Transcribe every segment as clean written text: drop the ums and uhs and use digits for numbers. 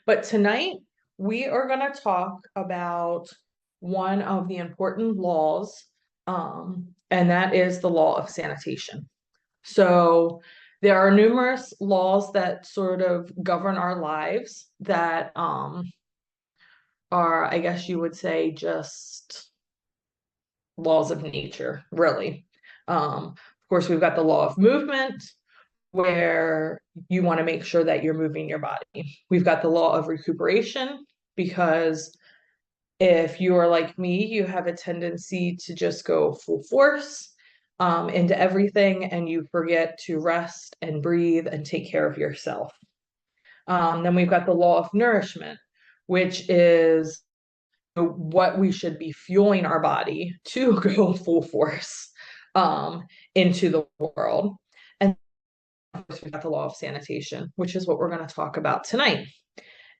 But tonight we are going to talk about one of the important laws, and that is the law of sanitation. So there are numerous laws that sort of govern our lives that are, I guess you would say, just laws of nature, really. Of course, we've got the law of movement, where you want to make sure that you're moving your body. We've got the law of recuperation, because if you are like me, you have a tendency to just go full force into everything and you forget to rest and breathe and take care of yourself. Then we've got the law of nourishment, which is what we should be fueling our body to go full force into the world. And of course, we've got the law of sanitation, which is what we're going to talk about tonight.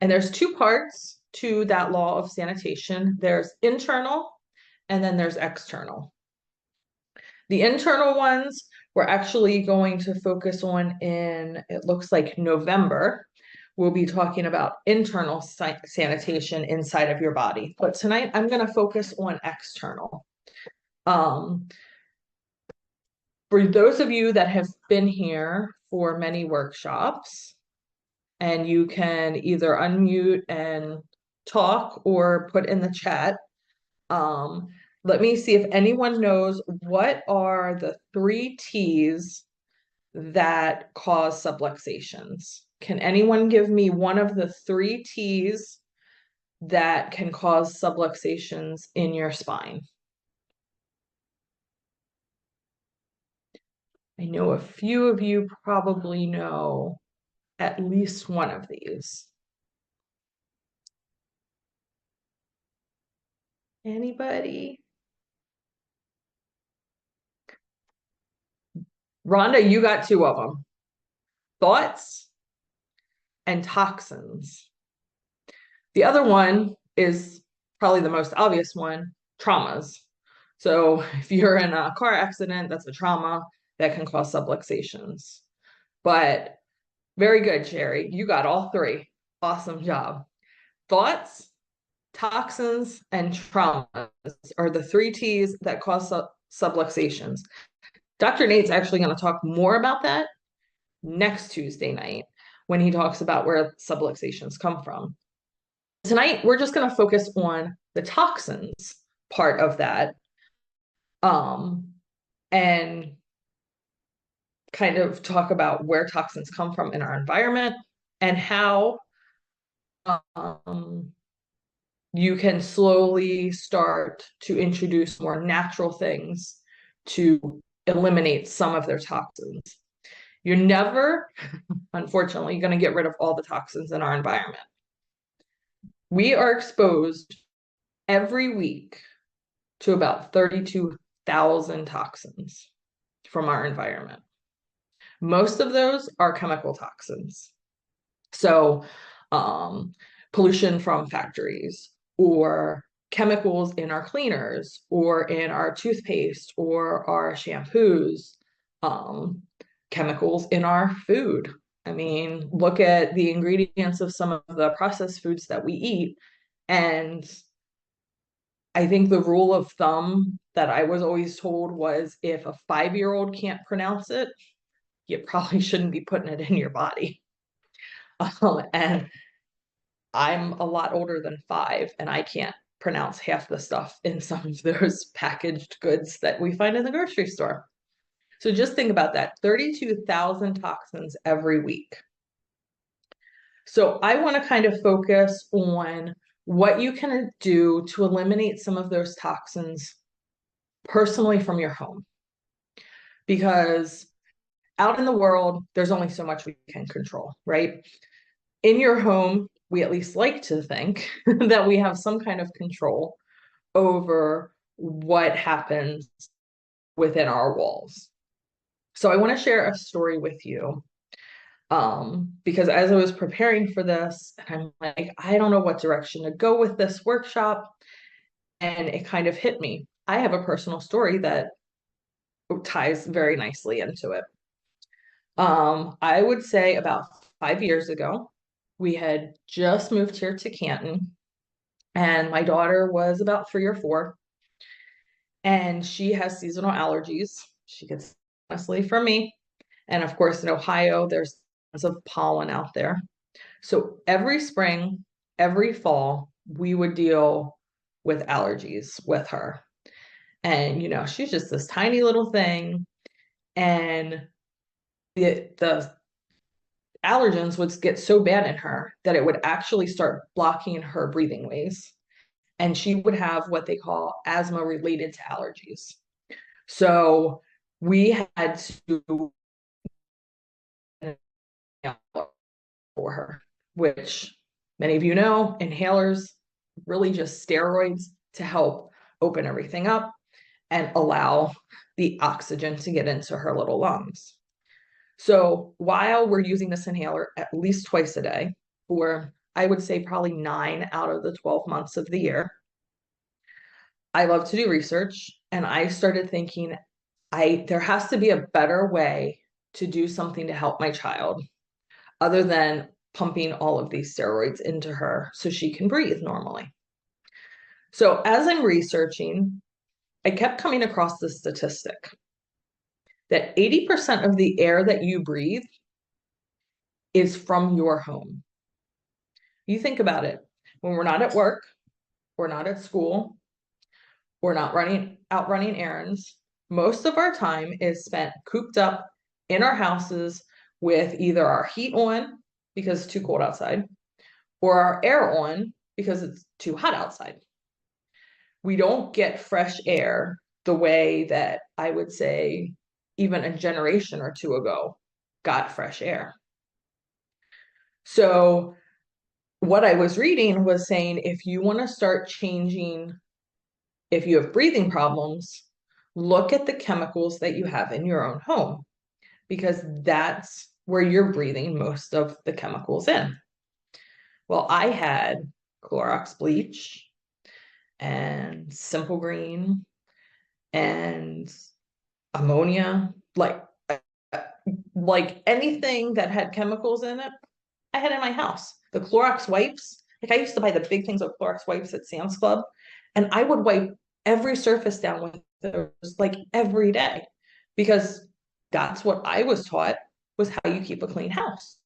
And there's two parts to that law of sanitation. There's internal and then there's external. The internal ones we're actually going to focus on in, it looks like November. We'll be talking about internal sanitation inside of your body. But tonight I'm going to focus on external. For those of you that have been here for many workshops, and you can either unmute and talk or put in the chat. Let me see if anyone knows what are the 3 T's that cause subluxations. Can anyone give me one of the 3 T's that can cause subluxations in your spine? I know a few of you probably know at least one of these. Anybody? Rhonda, you got 2 of them. Thoughts and toxins. The other one is probably the most obvious one, traumas. So if you're in a car accident, that's a trauma that can cause subluxations. But very good, Sherry. You got all 3. Awesome job. Thoughts, toxins, and traumas are the 3 T's that cause subluxations. Dr. Nate's actually going to talk more about that next Tuesday night when he talks about where subluxations come from. Tonight, we're just going to focus on the toxins part of that, and kind of talk about where toxins come from in our environment and how you can slowly start to introduce more natural things to eliminate some of their toxins. You're never, unfortunately, going to get rid of all the toxins in our environment. We are exposed every week to about 32,000 toxins from our environment. Most of those are chemical toxins. So pollution from factories, or chemicals in our cleaners, or in our toothpaste, or our shampoos, chemicals in our food. I mean, look at the ingredients of some of the processed foods that we eat. And I think the rule of thumb that I was always told was, if a 5-year-old can't pronounce it, you probably shouldn't be putting it in your body. And I'm a lot older than 5, and I can't pronounce half the stuff in some of those packaged goods that we find in the grocery store. So just think about that, 32,000 toxins every week. So I want to kind of focus on what you can do to eliminate some of those toxins personally from your home. Because out in the world, there's only so much we can control, right? In your home, we at least like to think that we have some kind of control over what happens within our walls. So I want to share a story with you, because as I was preparing for this, I'm like, I don't know what direction to go with this workshop. And it kind of hit me. I have a personal story that ties very nicely into it. I would say about 5 years ago, We had just moved here to Canton, and my daughter was about 3 or 4, and she has seasonal allergies. She gets mostly from me. And of course, in Ohio, there's tons of pollen out there. So every spring, every fall, we would deal with allergies with her. And, she's just this tiny little thing. And the allergens would get so bad in her that it would actually start blocking her breathing ways. And she would have what they call asthma related to allergies. So we had to for her, which many of you know, inhalers, really just steroids to help open everything up and allow the oxygen to get into her little lungs. So while we're using this inhaler at least twice a day for, I would say, probably 9 out of the 12 months of the year, I love to do research, and I started thinking there has to be a better way to do something to help my child other than pumping all of these steroids into her so she can breathe normally. So as I'm researching, I kept coming across this statistic that 80% of the air that you breathe is from your home. You think about it. When we're not at work, we're not at school, we're not running errands, most of our time is spent cooped up in our houses with either our heat on because it's too cold outside, or our air on because it's too hot outside. We don't get fresh air the way that I would say even a generation or two ago got fresh air. So what I was reading was saying if you want to start changing, if you have breathing problems, look at the chemicals that you have in your own home, because that's where you're breathing most of the chemicals in. Well, I had Clorox bleach and Simple Green and ammonia, like anything that had chemicals in it, I had in my house. The Clorox wipes, like I used to buy the big things of Clorox wipes at Sam's Club, and I would wipe every surface down with those like every day because that's what I was taught was how you keep a clean house.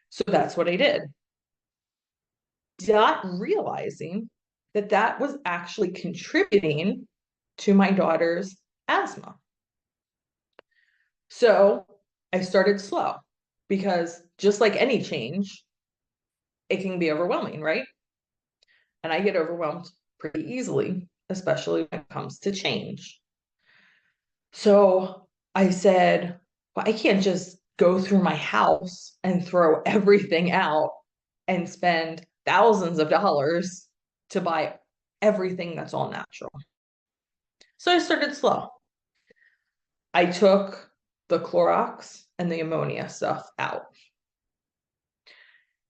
So that's what I did. Not realizing that that was actually contributing to my daughter's asthma. So I started slow because just like any change, it can be overwhelming, right? And I get overwhelmed pretty easily, especially when it comes to change. So I said, well, I can't just go through my house and throw everything out and spend thousands of dollars to buy everything that's all natural. So I started slow. I took the Clorox and the ammonia stuff out.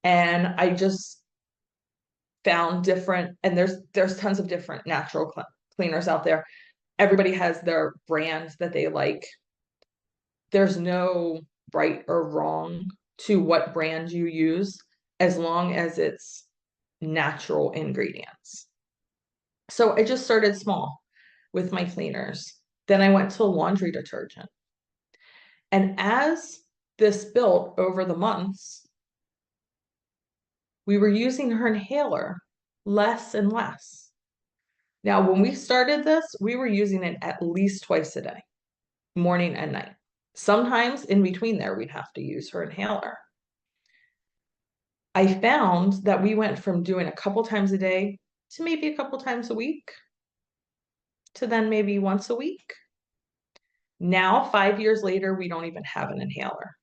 And I just found different, and there's tons of different natural cleaners out there. Everybody has their brands that they like. There's no right or wrong to what brand you use as long as it's natural ingredients. So I just started small with my cleaners. Then I went to laundry detergent. And as this built over the months, we were using her inhaler less and less. Now, when we started this, we were using it at least twice a day, morning and night. Sometimes in between there, we'd have to use her inhaler. I found that we went from doing a couple times a day to maybe a couple times a week to then maybe once a week. Now, 5 years later, we don't even have an inhaler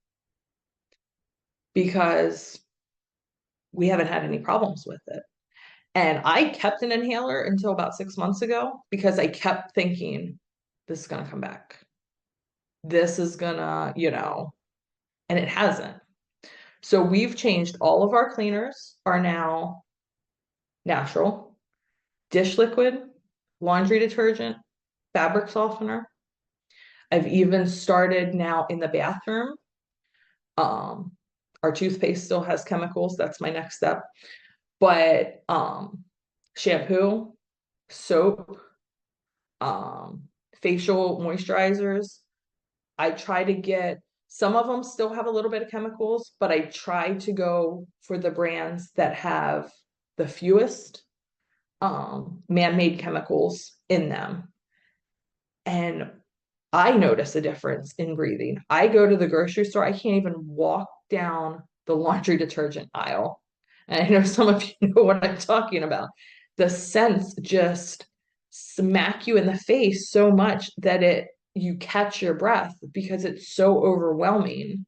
because we haven't had any problems with it. And I kept an inhaler until about 6 months ago because I kept thinking, this is going to come back. This is going to, and it hasn't. So we've changed all of our cleaners are now natural, dish liquid, laundry detergent, fabric softener. I've even started now in the bathroom. Our toothpaste still has chemicals. That's my next step. But shampoo, soap, um, facial moisturizers, I try to get some of them still have a little bit of chemicals, but I try to go for the brands that have the fewest man-made chemicals in them. And I notice a difference in breathing. I go to the grocery store, I can't even walk down the laundry detergent aisle. And I know some of you know what I'm talking about. The scents just smack you in the face so much that you catch your breath because it's so overwhelming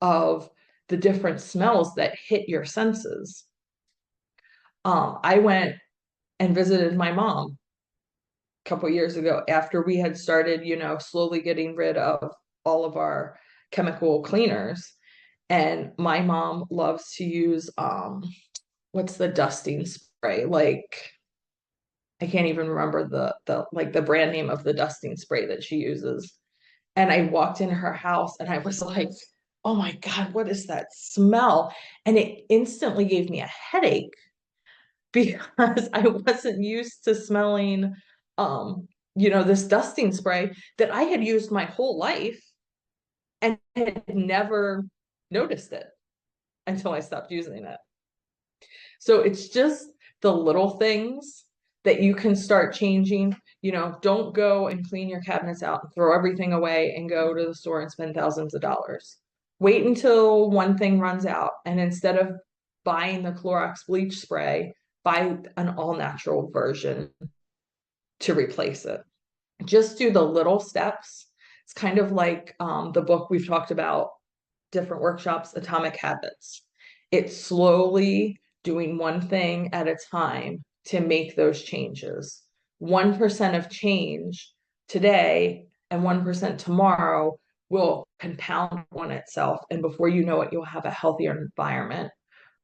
of the different smells that hit your senses. I went and visited my mom a couple years ago after we had started, slowly getting rid of all of our chemical cleaners. And my mom loves to use what's the dusting spray? Like I can't even remember the brand name of the dusting spray that she uses. And I walked in her house and I was like, oh my God, what is that smell? And it instantly gave me a headache because I wasn't used to smelling, this dusting spray that I had used my whole life and had never noticed it until I stopped using it. So it's just the little things that you can start changing. Don't go and clean your cabinets out and throw everything away and go to the store and spend thousands of dollars. Wait until one thing runs out. And instead of buying the Clorox bleach spray, buy an all natural version to replace it. Just do the little steps. It's kind of like the book we've talked about, different workshops, Atomic Habits. It's slowly doing one thing at a time to make those changes. 1% of change today and 1% tomorrow will compound on itself. And before you know it, you'll have a healthier environment